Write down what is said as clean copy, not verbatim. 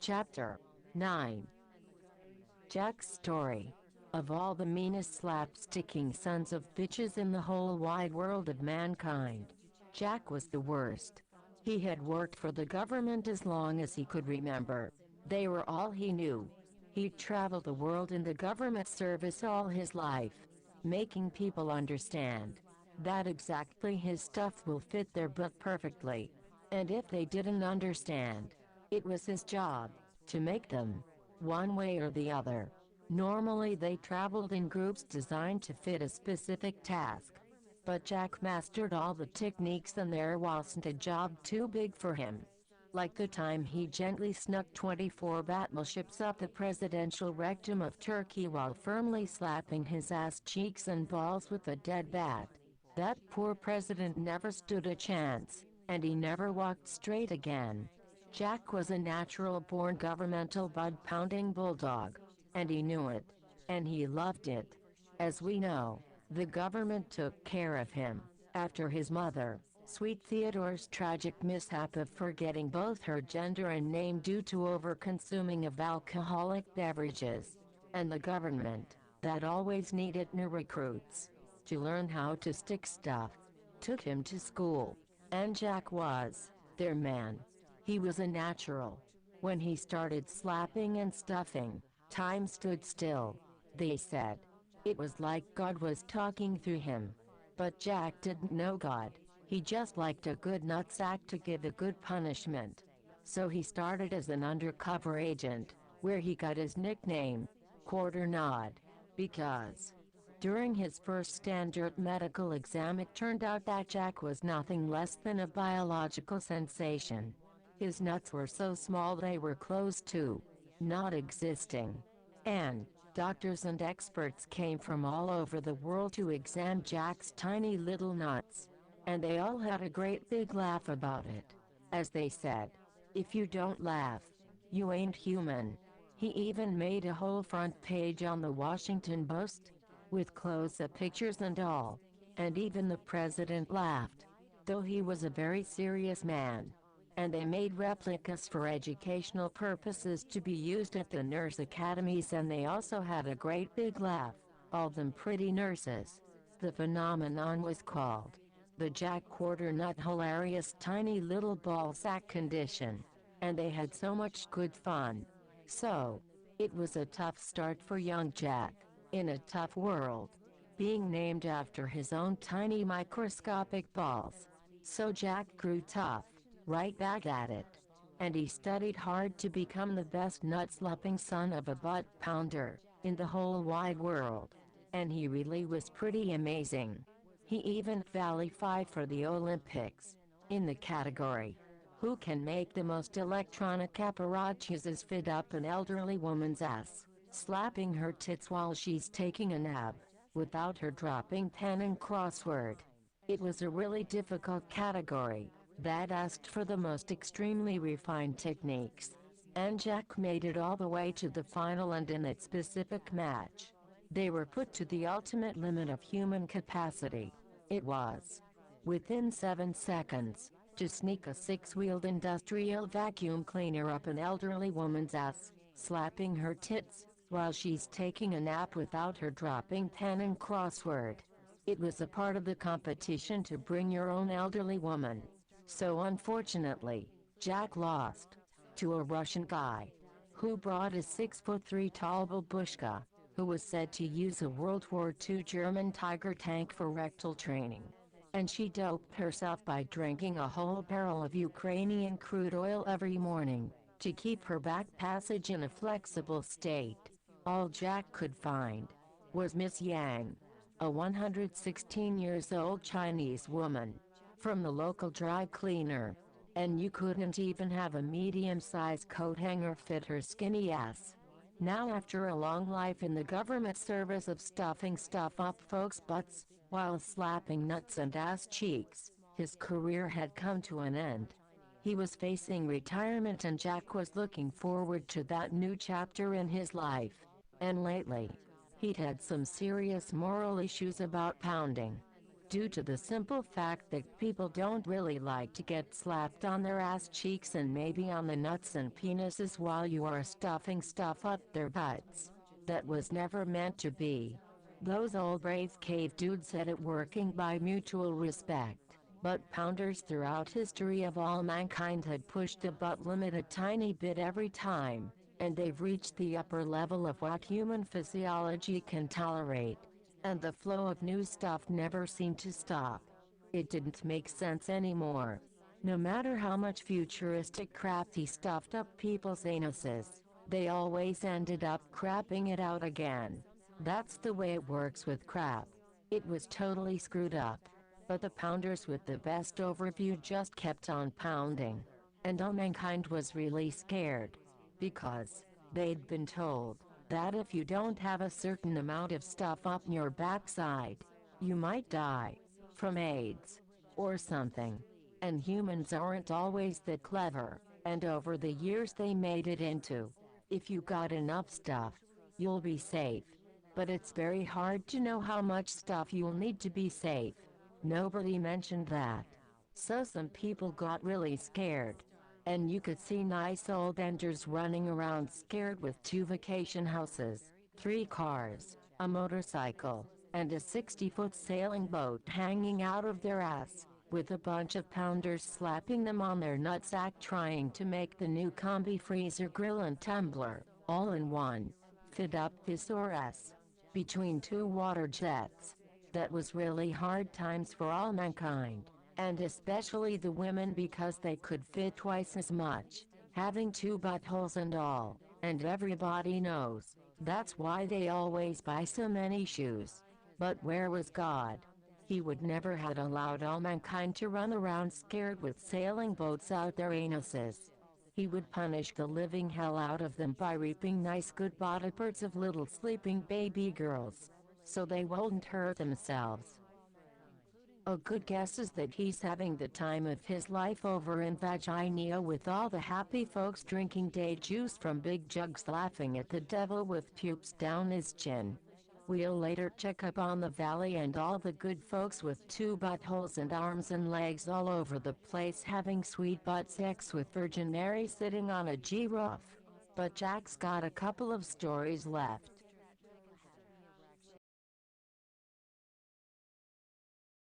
Chapter 9. Jack's story. Of all the meanest slap-sticking sons of bitches in the whole wide world of mankind, Jack was the worst. He had worked for the government as long as he could remember. They were all he knew. He'd traveled the world in the government service all his life, making people understand that exactly his stuff will fit their butt perfectly. And if they didn't understand, it was his job to make them, one way or the other. Normally they traveled in groups designed to fit a specific task. But Jack mastered all the techniques and there wasn't a job too big for him. Like the time he gently snuck 24 battleships up the presidential rectum of Turkey while firmly slapping his ass cheeks and balls with a dead bat. That poor president never stood a chance, and he never walked straight again. Jack was a natural-born governmental bud-pounding bulldog, and he knew it, and he loved it. As we know, the government took care of him after his mother, Sweet Theodore's tragic mishap of forgetting both her gender and name due to over-consuming of alcoholic beverages, and the government, that always needed new recruits to learn how to stick stuff, took him to school, and Jack was their man. He was a natural. When he started slapping and stuffing, time stood still, they said. It was like God was talking through him. But Jack didn't know God. He just liked a good nutsack to give a good punishment. So he started as an undercover agent, where he got his nickname, Quarter Nod, because during his first standard medical exam it turned out that Jack was nothing less than a biological sensation. His nuts were so small they were close to not existing. And doctors and experts came from all over the world to examine Jack's tiny little nuts. And they all had a great big laugh about it. As they said, if you don't laugh, you ain't human. He even made a whole front page on the Washington Post, with close-up pictures and all. And even the president laughed, though he was a very serious man. And they made replicas for educational purposes to be used at the nurse academies, and they also had a great big laugh, all them pretty nurses. The phenomenon was called the Jack Quarter Nut Hilarious Tiny Little Ball Sack Condition, and they had so much good fun. So, it was a tough start for young Jack, in a tough world, being named after his own tiny microscopic balls. So Jack grew tough, right back at it. And he studied hard to become the best nut-slupping son of a butt-pounder in the whole wide world. And he really was pretty amazing. He even qualified for the Olympics, in the category, who can make the most electronic apparatchiks fit up an elderly woman's ass, slapping her tits while she's taking a nap, without her dropping pen and crossword. It was a really difficult category that asked for the most extremely refined techniques. And Jack made it all the way to the final, and in its specific match, they were put to the ultimate limit of human capacity. It was, within 7 seconds, to sneak a 6-wheeled industrial vacuum cleaner up an elderly woman's ass, slapping her tits, while she's taking a nap without her dropping pen and crossword. It was a part of the competition to bring your own elderly woman. So unfortunately, Jack lost to a Russian guy who brought a 6'3" tall babushka, who was said to use a World War II German Tiger tank for rectal training. And she doped herself by drinking a whole barrel of Ukrainian crude oil every morning to keep her back passage in a flexible state. All Jack could find was Miss Yang, a 116 years old Chinese woman from the local dry cleaner. And you couldn't even have a medium-sized coat hanger fit her skinny ass. Now, after a long life in the government service of stuffing stuff up folks' butts, while slapping nuts and ass cheeks, his career had come to an end. He was facing retirement, and Jack was looking forward to that new chapter in his life. And lately, he'd had some serious moral issues about pounding. due to the simple fact that people don't really like to get slapped on their ass cheeks and maybe on the nuts and penises while you are stuffing stuff up their butts. That was never meant to be. Those old brave cave dudes said it working by mutual respect. But pounders throughout history of all mankind had pushed the butt limit a tiny bit every time, and they've reached the upper level of what human physiology can tolerate. And the flow of new stuff never seemed to stop. It didn't make sense anymore. No matter how much futuristic crap he stuffed up people's anuses, they always ended up crapping it out again. That's the way it works with crap. It was totally screwed up. But the pounders with the best overview just kept on pounding. And all mankind was really scared. Because they'd been told that if you don't have a certain amount of stuff up your backside, you might die from AIDS or something. And humans aren't always that clever, and over the years they made it into, if you got enough stuff, you'll be safe. But it's very hard to know how much stuff you'll need to be safe. Nobody mentioned that. So some people got really scared. And you could see nice old enders running around scared with 2 vacation houses, 3 cars, a motorcycle, and a 60-foot sailing boat hanging out of their ass, with a bunch of pounders slapping them on their nutsack trying to make the new combi freezer grill and tumbler, all in one, fit up his or ass, between 2 water jets. That was really hard times for all mankind, and especially the women because they could fit twice as much, having 2 buttholes and all, and everybody knows, that's why they always buy so many shoes. But where was God? He would never have allowed all mankind to run around scared with sailing boats out their anuses. He would punish the living hell out of them by reaping nice good body parts of little sleeping baby girls, so they won't hurt themselves. A good guess is that he's having the time of his life over in Virginia with all the happy folks drinking day juice from big jugs laughing at the devil with pubes down his chin. We'll later check up on the valley and all the good folks with 2 buttholes and arms and legs all over the place having sweet butt sex with Virgin Mary sitting on a G-roof. But Jack's got a couple of stories left.